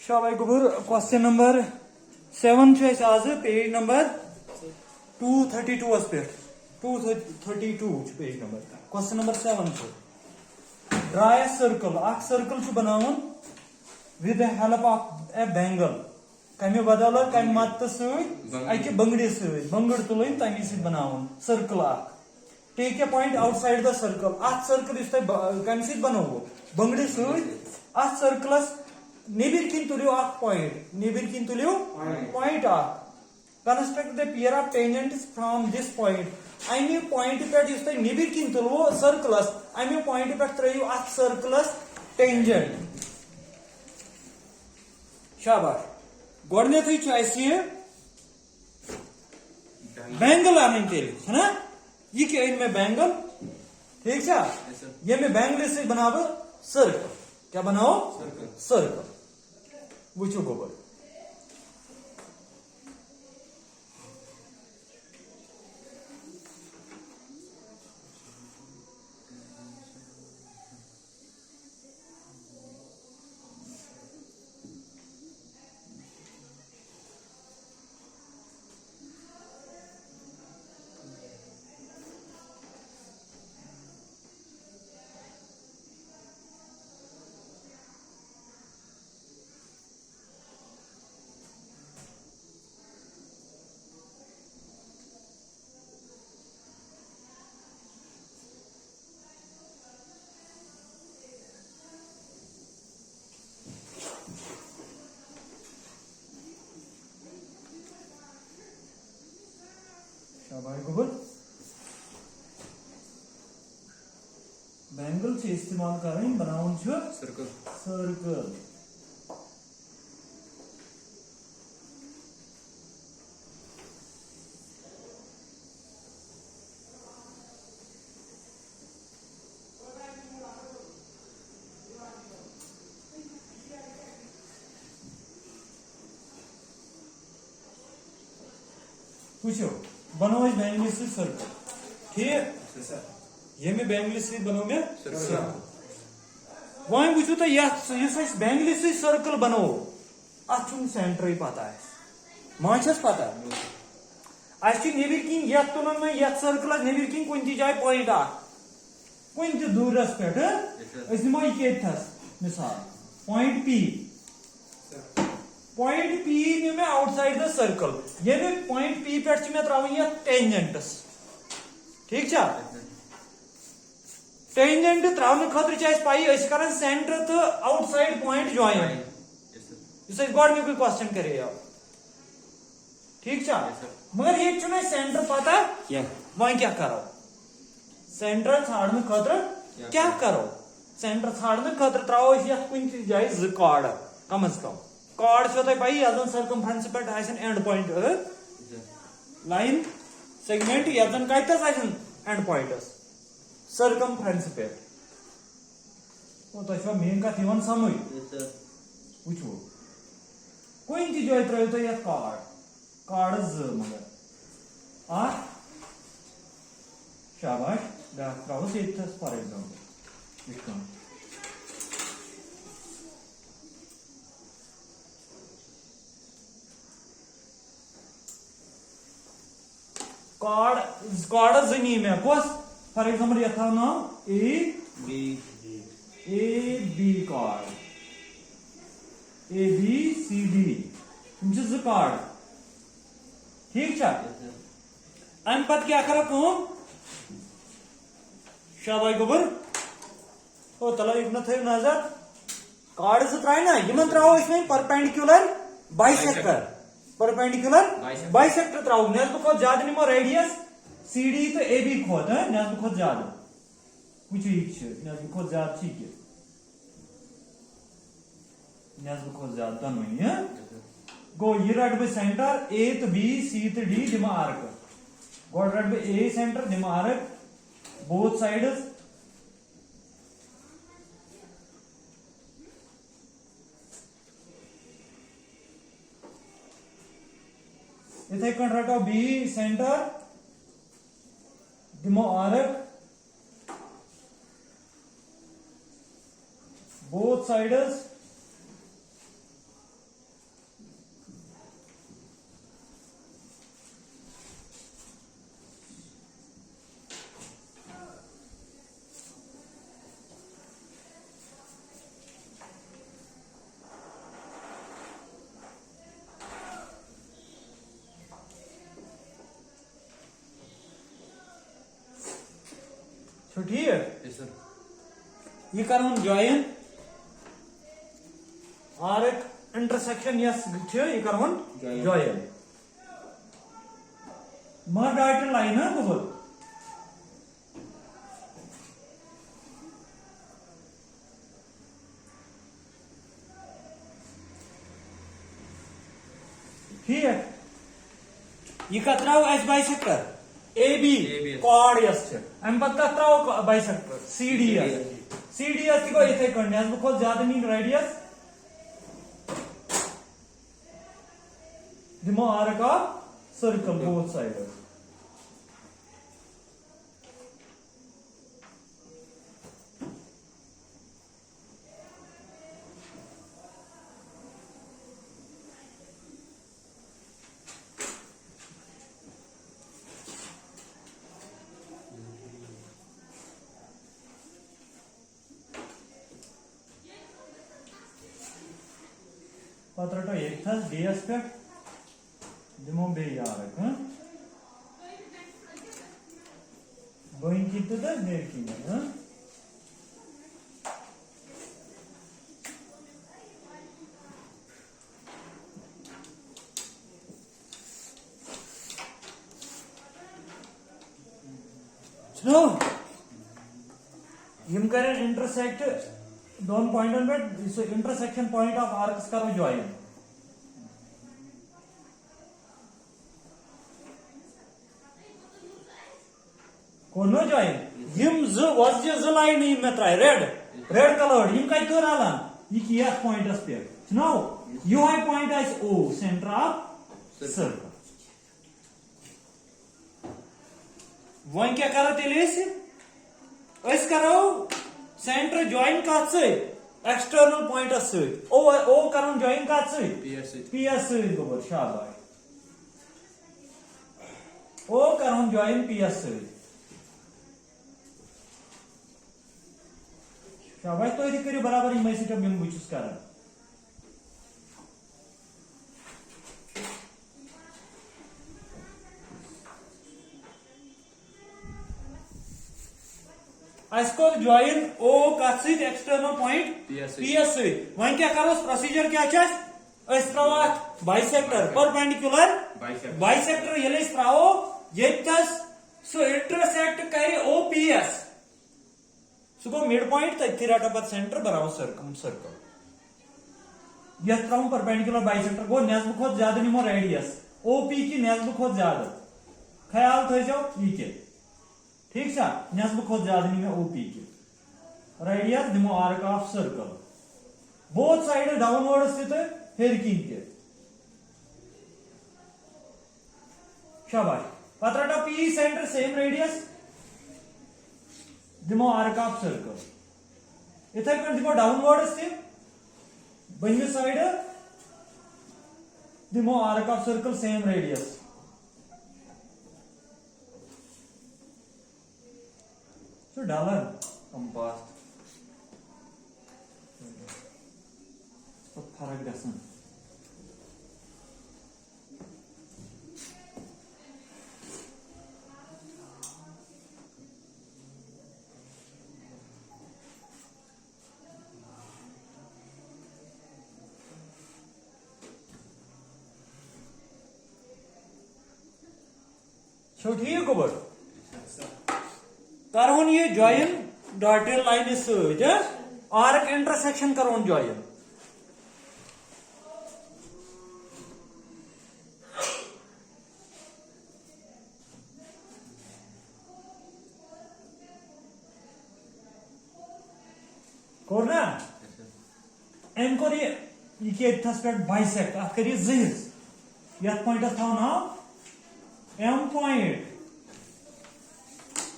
शाबाश गुबुर question number 7 आज page number 232 पे 232 page number question number 7 draw a circle circle बनावन with the help of a bangle कमे बदौलत कम मत सके बंगड़ी बंगड़ तुलन तमी सत बनावन circle take a point outside the circle circle कम सत बनोवो बंगड़ी सत सर्कलस नेबिर किन तुलियो पॉइंट नेबिर किन Tulio point construct the pair of tangents from this point अमे पॉइंट पे नेबिर किन तुलवो सर्कलस अमे पॉइंट पे त्रो सर्कलस टेंजेंट शाबाश गोडनेथै बैंगल आन है ना ये क्या इनमें बैंगल ठीक है ये मैं बैंगल से बनाव सर्कल क्या बनाओ सर्कल वुचो गोबर बैंगल से इस्तेमाल करें बनावन सर्कल सर्कल पूछो बनो बैंगल से सर्कल ठीक ये मैं बैंगल से बनो मैं सर्कल वह वो तो बैंगल से सर्कल बनो अन सेंटर पता माछस पता नेबर किन ये तुलन में ये सर्कल नेबर किन कुन जाए पॉइंट कुन दूरस पे नमो यह मिसाल पॉइंट पी नी मैं आउटसाइड द सर्कल ये पॉइंट पी पे त्रा टेंजेंटस ठीक टेंजेंट त्रावन खतर पाई कर सेंटर तो आउटसाइड पॉइंट ज्वाइन गोडनिक क्वेश्चन करे ठीक मगर ये सेंटर पता वह क्या करो सेंटर छाड़ने खतर क्या करो सेंटर छाड़ने खतर त्रो कुन जाए ज कार्ड कम अज कम कार्ड पे पाई यह सर्कमफ्रेंस पे एंड पॉइंट लाइन सेगमेंट यह कतस एंड पॉइंटस सर्कमफ्रेंस पे तो मेन कथ समझ वो कुन जाए त्रो तुम ये कार्ड मगर शाबाश त्रोस ये फॉर एग्जाम्पल कार्ड जनी में कस फॉर एग्जाम्पल यह था नाम A B card A B C D ज कार्ड ठीक अम पत क्या करो शाबाश गोबर तो तला एक थे नजर कार्ड त्रा ना इन त्रो परपेंडिकुलर बाइसेक्टर परपेंडिकुलर बाइसेक्टर त्रो नस्ब खो ज्यादा निमो रेडियस सी डी तो ए बी खोद नस्ब खो ज्यादा वो नस्ब खो ज्यादा नस्ब खो ज्यादा दोनों गो ये रट बह सेंटर ए तो बी सी तो डी दिम आर्क गो रट बह ए सेंटर दिम आर्क बोथ साइड्स इथे रटो बी सेंटर दिमो आर्क both sides छो ठीक Yes, sir. ये करो ज्वाइन आर्क इंटरसेक्शन यस ये करो ज्वाइन मगर डॉटेड लाइन है बहुत ठीक है ये कतराव एस बाइसेक्टर ए बी कॉर्ड यस अम पत कतराव बाइसेक्टर सी डी एस को इथे करने बहुत ज्यादा नहीं रेडियस दिमो arc of circle both side पत्रटा एक था डीएस पे दिमो बे यारक गोइंग कितु द देर की सुनो यम करें इंटरसेक्ट दोन पॉइंटन पे इंटरसेक्शन पॉइंट ऑफ आर्क्स करो ज्वाइन कोनो ज्वाइन यम ज लाइन यम में त्राय रेड कलर यम काय कर आला ये की यस पॉइंटस पे now you high point as O center of circle one क्या करो तेले इस करो सेंटर ज्वाइन कत से एक्सटर्नल पॉइंट से ओ करो ज्वाइन कत से पीएस से गोबर शाबाश ओ करो ज्वाइन पीएस से शाबाश तो ये करियो बराबर इमेज से हम बुझुस कर इसको ज्वाइन ओ कत एक्सटर्नल पॉइंट पीएस वहीं क्या करो प्रोसीजर क्या बाइसेक्टर परपेंडिकुलर बाइसेक्टर ये त्रो ये सो इंटरसेक्ट करे ओ पीएस सो गो मिड पॉइंट तथि रटा पत सेंटर बराबर सर्कल यह त्रो परपेंडिकुलर बाइसेक्टर गो नेस्ब खोत ज्यादा निमो रेडियस ओपी की नेस्ब खोत ज्यादा ख्याल थो ये के ठीक सा नेस्ब खोत ज्यादा नहीं में ओपी के रेडियस दिमो arc of circle both side downward स्थित हेरकिन के शाबाश पत्रटा पी सेंटर सेम रेडियस दिमो आर्क ऑफ सर्कल इथे कर दिमो डाउनवर्ड स्थित बहिने साइड दिमो arc of circle same radius So dollar compass तो फर्क गसन छोटी है गोबर करोन ये join dotted line arc intersection करोन ज्वाइन कोना एम को ये बाइसेक्ट अत कर जिज यथ पॉइंटस थो नाव एम पॉइंट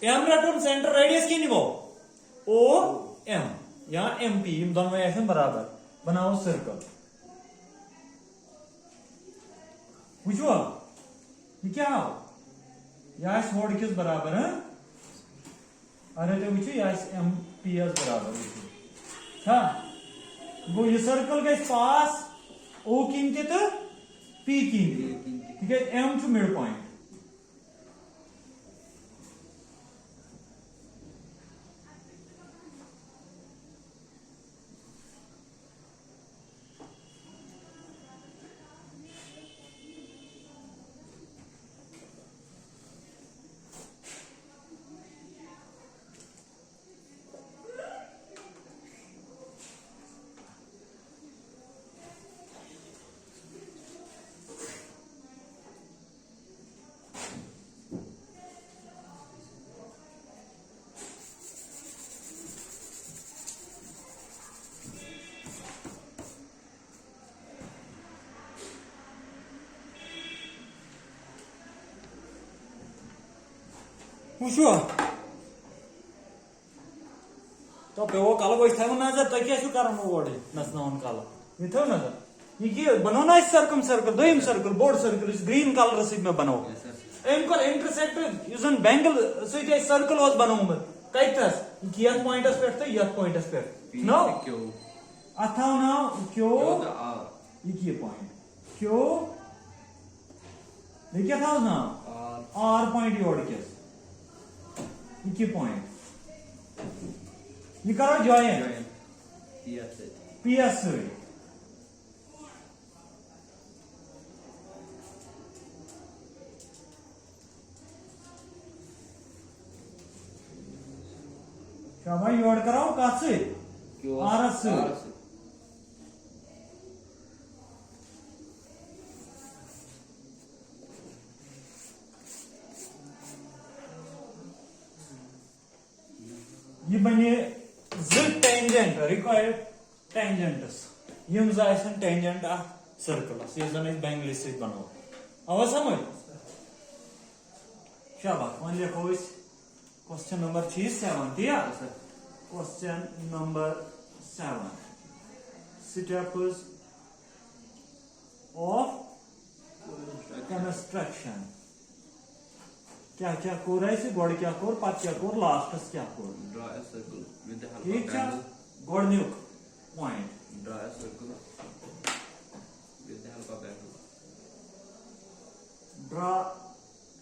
एम रटन सेंटर रेडियस की निभो ओ एम या एम पी इन दोनों में बराबर बनाओ सर्कल बुझो ये क्या हो यास वर्ड किस बराबर है अरे तो बुझो यास एम पी एस बराबर हाँ वो ये सर्कल के पास ओ किंते तो पी किंते ठीक है M to mid point Who? तो पे वो काला कोई था ना जब तक क्या शू कारण वो बॉडी नसना उन काला ये था ना ये क्या बनाना इस सर्कल दो इम सर्कल बोर्ड सर्कल इस ग्रीन कलर से में बनाओ इनको इंटरसेक्ट यूजन बैंगल सो ये सर्कल वाज बनाऊं मैं कई तरह ये पॉइंट एस्पेक्ट था ये पॉइंट एस्पेक्ट नो अथा ना क्यों ये पॉइंट क्यों ये क्या था ना आर पॉइंट योर के पॉइंट ये करो जॉइन पीएस क्या भाई योड कराओ कहाँ से आरस से ये बने टेंजेंट रिक्वायर्ड टेंजेंट्स यम जायसन टेंजेंट आ सर्कल ये जन बैंगल से बनो अब समझ शाबाश वन लिखो इस क्वेश्चन नंबर 7 दिया question number 7 steps of construction क्या क्या कोर है इसे गोड़ क्या कोर पात क्या कोर लास्ट क्या core draw a circle with the help ठीक ऑफ है बैंगल गोड़ न्यूक point draw a circle with the help of bangle draw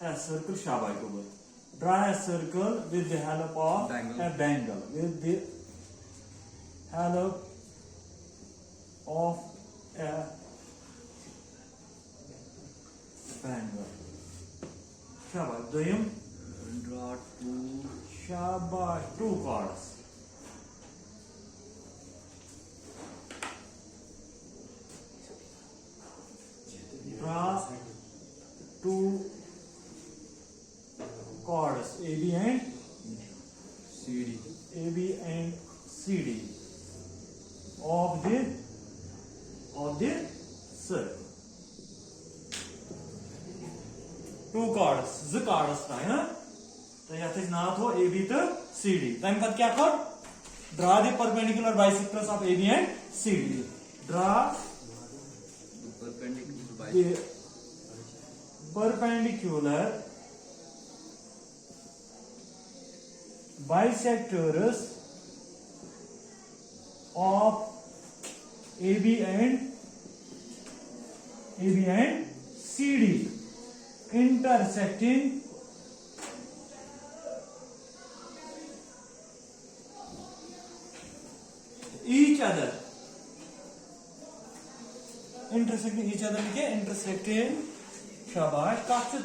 a circle शाबाश को बोल draw a circle with the help of Bangle. a bangle with the help of a bangle शाबाश दोयम draw to शाबाश two cards draw two chords AB and CD AB and CD of the circle. Two chords, z chords था है ना? तो यहाँ से नाम हो AB तो CD. तब पत क्या कर? Draw the perpendicular bisectors of AB and CD. Draw the perpendicular bisectors of AB and CD intersecting each other intersecting शाबाश काफी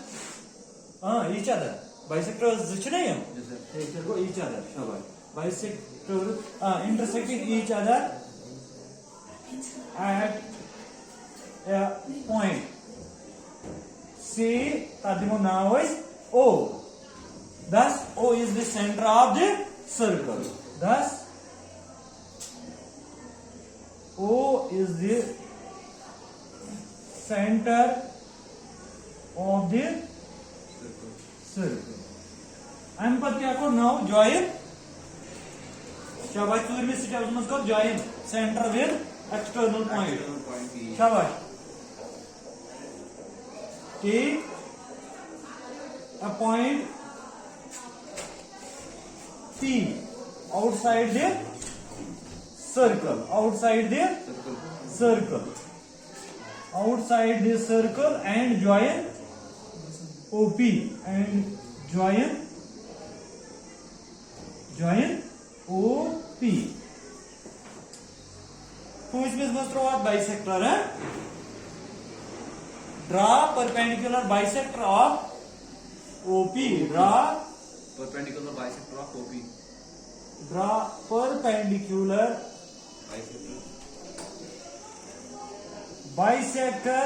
each other bisectors जितने हैं एक को each other शाबाश bisector intersecting each other at a point C tadimo now is O thus O is the center of the circle thus O is the center of the circle I'm पर क्या करो now join शाबाश चूर में steps में करो join center with external point शाबाश take a point P outside the circle outside the circle and join OP and join OP तो इसमें मस्त रहो बाइसेक्टर है draw perpendicular bisector of OP draw perpendicular bisector of OP draw perpendicular bisector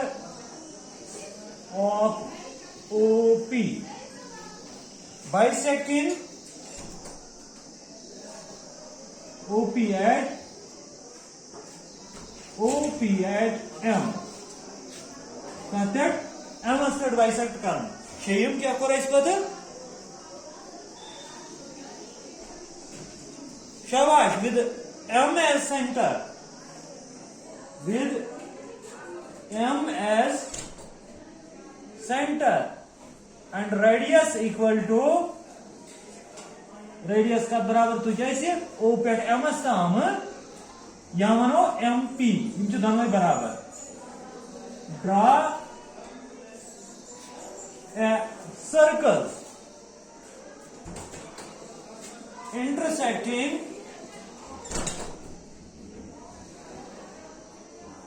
of OP bisecting OP at M कहते हैं M state bisect करना शेयम क्या करो इस पद Shabash, with M as center. With M as center. And radius equal to radius का बराबर तो जैसे O पे M ताम यहाँ मनो MP इनके दोनों बराबर. Draw a circle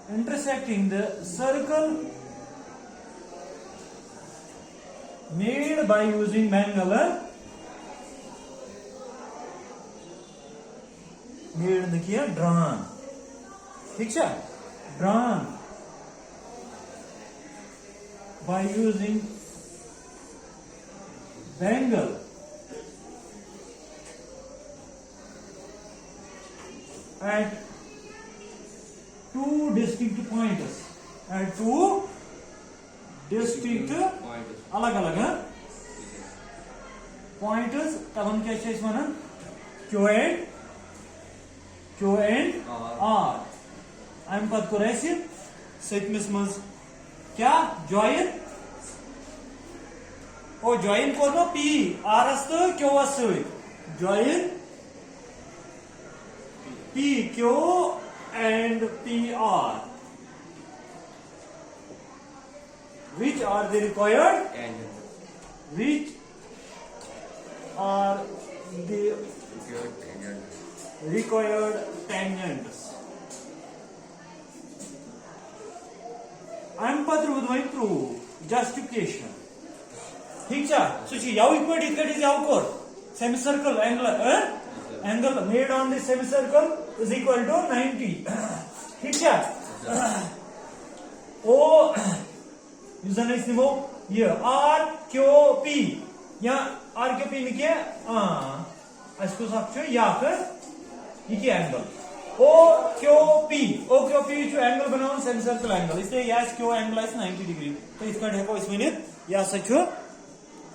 intersecting the circle made by using Bengal made ने किया drawn. ठीक है, drawn by using Bengal at two distinct points. At two distinct अलग अलग है pointers. तब हम क्या चीज माना? Q and R. I'm पद को रैसे सेटमिस मज क्या join? ओ join को नो P R अस्त Q अस्त join P Q and P R. Which are the required? Which are the required tangents? I am पत्र बुधवाई prove justification. ठीक है, सोचिए याव इक्वल इज याव core semicircle angle made on the semicircle is equal to 90. ठीक है, O user ने इसमें वो ये R Q P यहाँ R Q P में क्या इसको सकते हो या फिर ये क्या एंगल O Q P जो एंगल बनाओ सेमी सर्कल एंगल इसलिए यस Q एंगल है 90 डिग्री. तो इसका देखो इसमें या सच